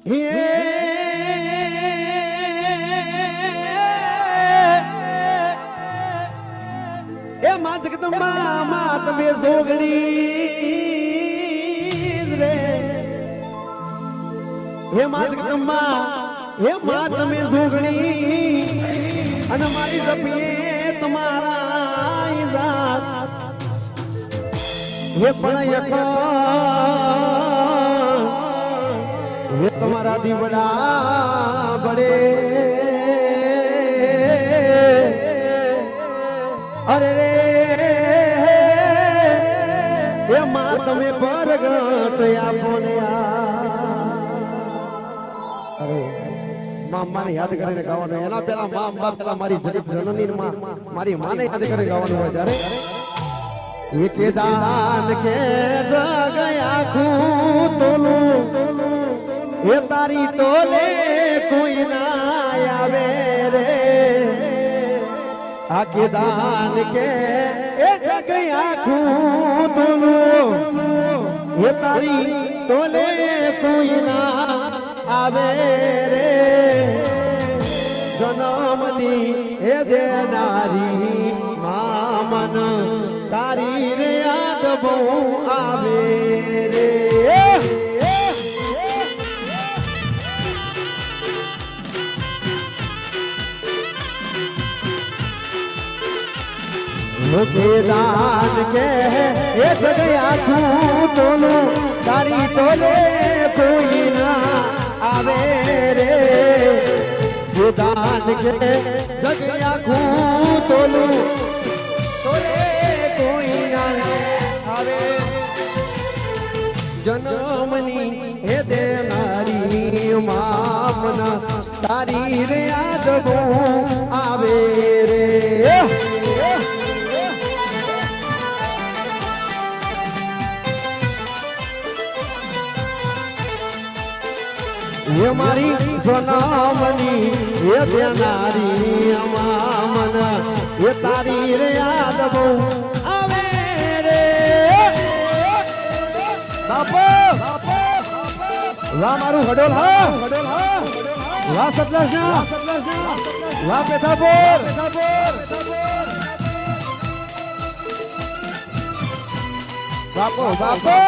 એ માં જગદંબા માં તમે જોગણી રે હે માં જગદંબા હે માં તમે જોગણી અને મારી જપીએ તમારા ઇજાત હે પણ એક હે તમારા દીવડા બડે અરે રે એ માં તમે પરગટ આપો ને અરે માને યાદ કરીને ગાવાનું એના પેલા મા અંબા પેલા મારી જગત જનની માં મારી માને યાદ કરીને ગાવાનું હોય જ્યારે એકે દાન કે જગ આખું તોલું એ તારી તોલે કોઈ ના આવે રે આકે દાન કે એ જગ આખું તોલું એ તારી તોલે કોઈ ના આવે રે જન્મની એ દેનારી મામન તારી રે યાદ બહુ આવે રે કે દાન કે એ જગ્યા આખું તોલું તારી તોલે કોઈ ના આવે રે દાન કે જગ્યા આખું તોલું તોલે કોઈ ના આવે જન્મની હે દેનારી મામના તારી રે યાદ બહુ આવે રે ये मारी सोनामनी ये देनारी अमामन ये तारी रे याद बहू आवे रे बापो वा मारू हडोल हा वा सतलासना वा पेथापुर बापो बापो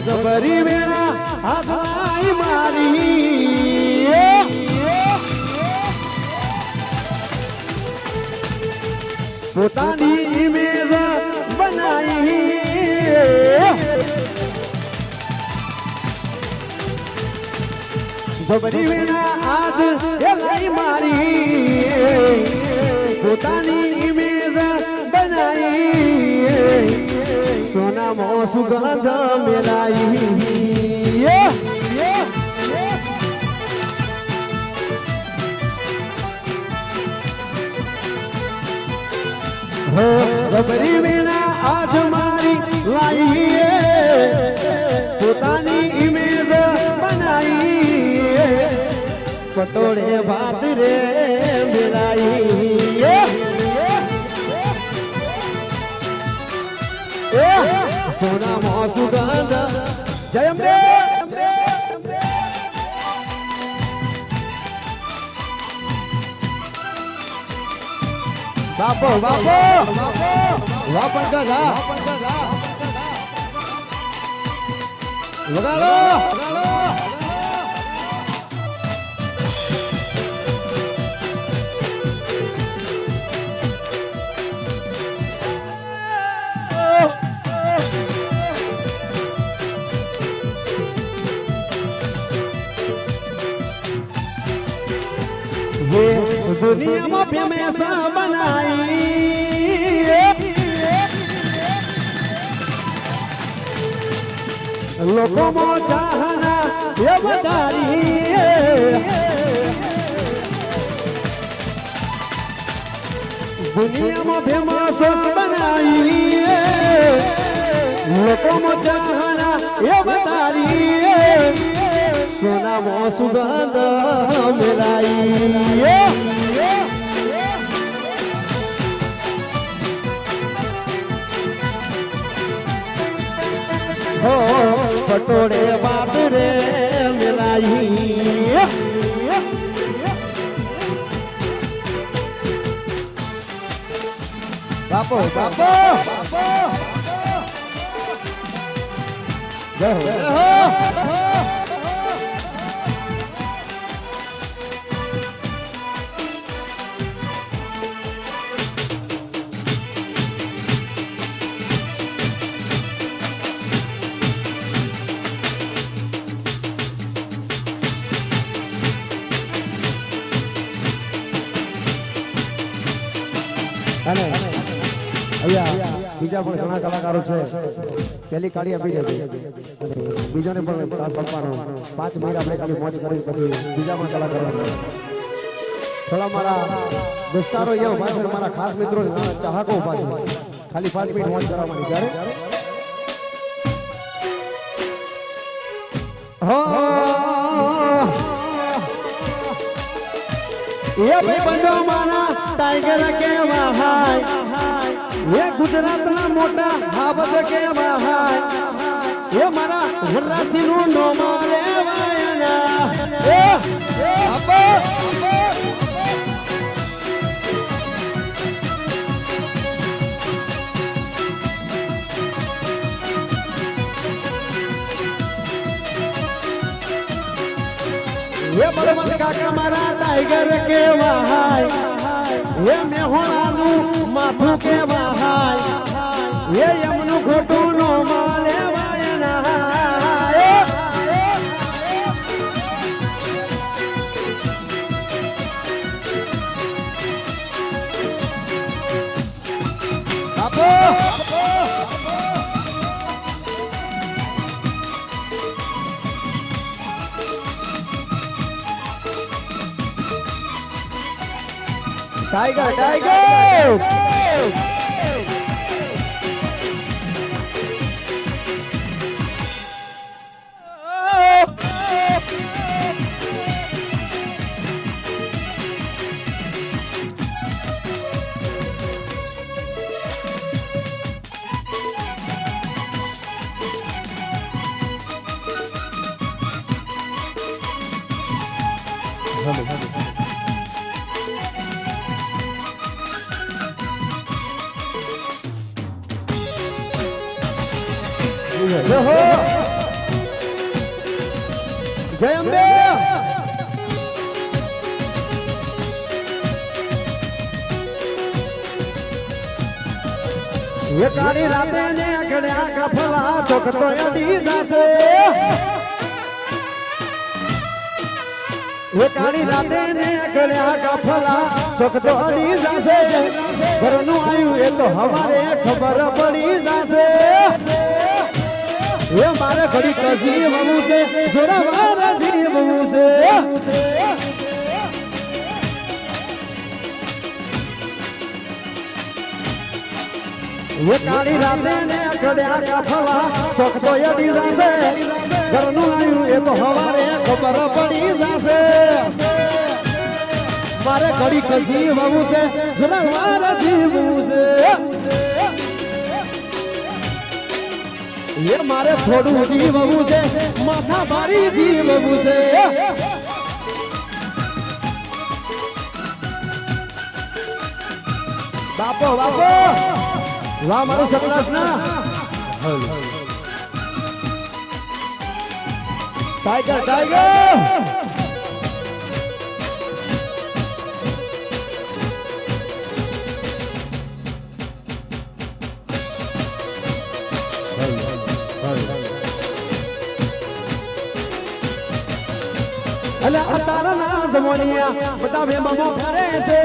જબરી વેણા હાથાઈ મારી પોતાની ઇમેજ બનાવી જબરી વેણા આજ એલાઈ મારી પોતાની ઇમેજ બનાવી સોના મો સુગંધ મેલાઈ હો રબરી વીણા આજ મારી લાઈ પોતાની ઇમેજ બનાવી પટોળે ભાત રે મેલાઈ સોના મો સુગંધ જય અંબે બાપો બાપો વાપણ કા લગાડો दुनिया में फेमस बनाई लोगों में चाहना ये बताई दुनिया में फेमस बनाई કોમ ચાહના એ બતારી સોનામાં સુગંધ મેલાઈ હો પટોળે બાપ રે મેલાઈ બાપો બાપો જય હો અને અહીંયા બીજા પણ ઘણા કલાકારો છે પહેલી કાઢી આપી છે બીજાને પણ સાથ આપવાનો 5 મિનિટ આપણે ખાલી મોજ કરી પછી બીજા પણ કલાકારો થોડા મારા દોસ્તારો એવા ઉભા છે મારા ખાસ મિત્રો ચાહકો ઉભા છે ખાલી 5 મિનિટ મોજ કરવાની જ્યારે હો એ ભાઈ બંધો મારા ટાઈગર કેવા હાય એ ગુજરાતના મોટા હાબજ કેવા હાય એ મારા વરરાજી નું નો મારે વાયના એ આપો એ બળવંત કાકા મારા ટાઈગર કેવા હાય એ મેહોણાનું માથું કેવા હાય એ એમનું ખોટું નો માલે વાયના આપો टाइगर टाइगर जय अम्बे ये काली राते ने अगड़िया का फला चौक तो अडीजा से ये काली राते ने अगड़िया का फला चौक तो अडीजा से घरनु आयु ये तो हमारे खबर पड़ी जासे ये मारे घड़ी का जीव से जोरा मारा जीव से ये काली राते ने अकड़िया का फला चौक तो यडी जासे घरनु आयु ये तो हमारे खबर पड़ी जासे मारे घड़ी का जीव से जोरा मारा जीव से ये मारे थोड़ू जीव से माथा भारी जीव से बापो बापो वाह मारो सकलास ना टाइगर टाइगर अले अतारा ना जमोनिया बतावे ममो करे से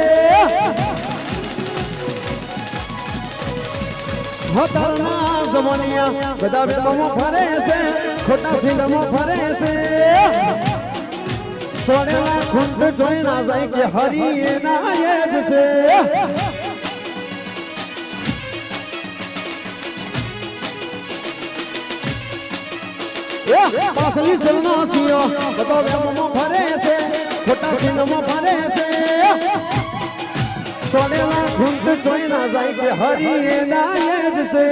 अतारा ना जमोनिया बतावे ममो करे से खोटा सिंडमो फरे से छोड़ेला खुंड जोई ना जाए के हरी ना ये जसे પાસલી સલનો થયો બધો વેમમાં ફરે છે ખોટા સિનમાં ફરે છે સોનેલા ઘૂંટ જોઈ ના જાય કે હરી એના એ જ છે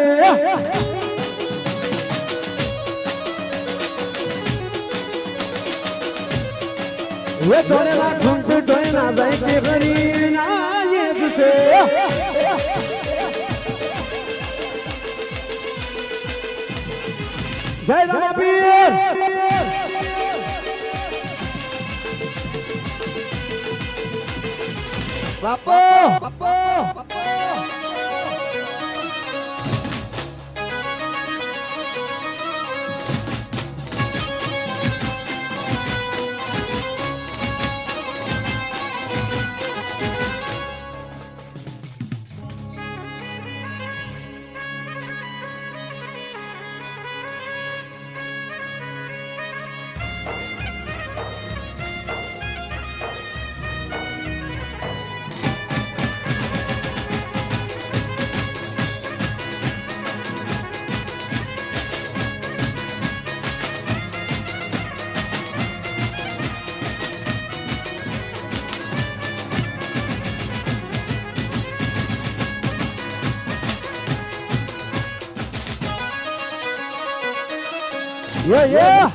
વે સોનેલા ઘૂંટ જોઈ ના જાય કે હરી એના એ જ છે જય રામાપીર બાપો બાપો Yeah.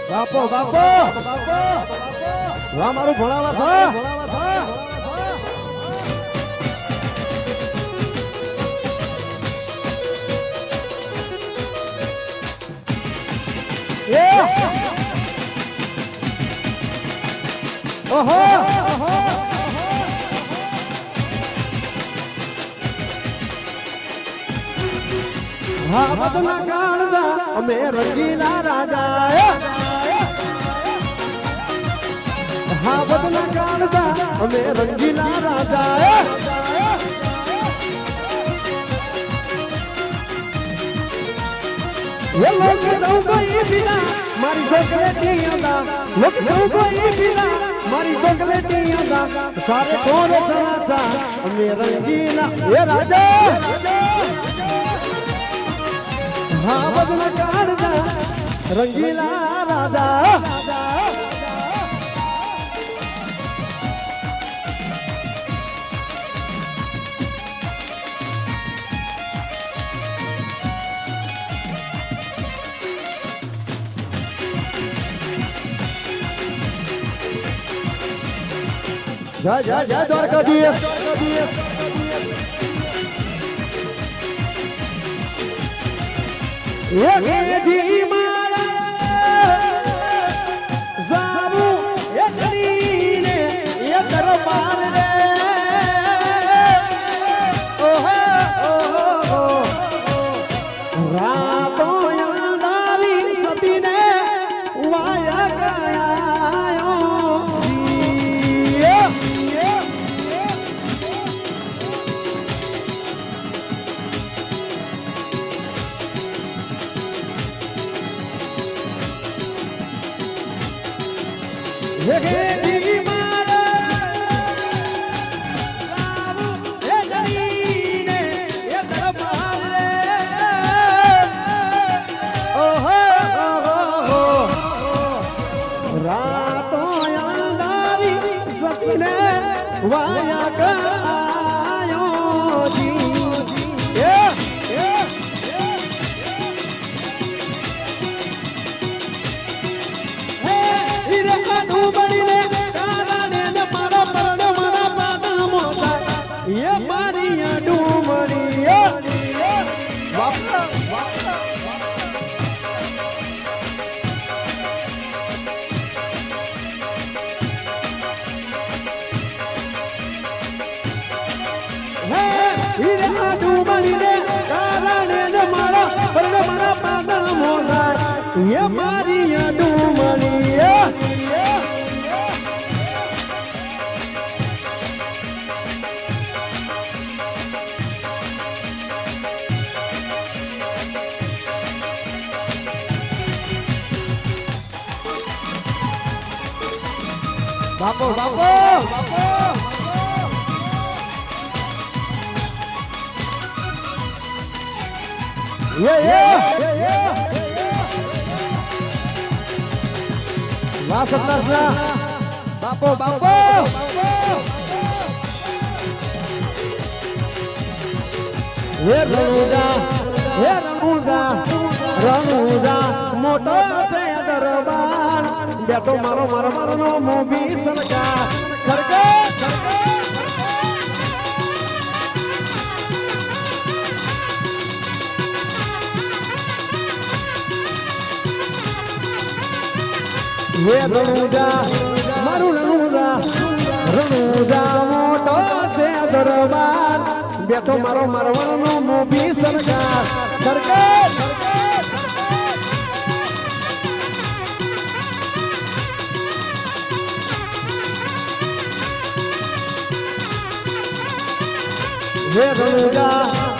Bapo. Bapo. Wah maru ભણાવા છે ઓહો હા બદના કાળજા અમે રંગીલા રાજા હા બદના કાળજા અમે રંગીલા રાજા ये लोग सब कोई बिना मारी चॉकलेटी आंदा लोग सब कोई बिना मारी चॉकलेटी आंदा सारे कोरे चला हमें रंगीला ये राजा हाँ बदना काढ़जा रंगीला राजा जय द्वारकाधीश जी मारा जाबू ये शरीने ये दरबार रे ओहो रातों यादारी सती ने वाया गया जी मारा ये जरीने ये दरबार रे ओहो रातों यादारी ससने वाया गायो जी ये मारिया डूमरिया ये मारिया डूमरिया બાપો બાપો વાહ સત્તાસના બાપો બાપો હે રણુજા મોટો છે દરબાર બેટો મારો મારો મારો નો મોભી સરકાર સરકાર હે રણુજા મારું રણુજા મોટો છે દરબાર બેઠો મારો મારવાનો મોભી સરકાર સરકાર હે રણુજા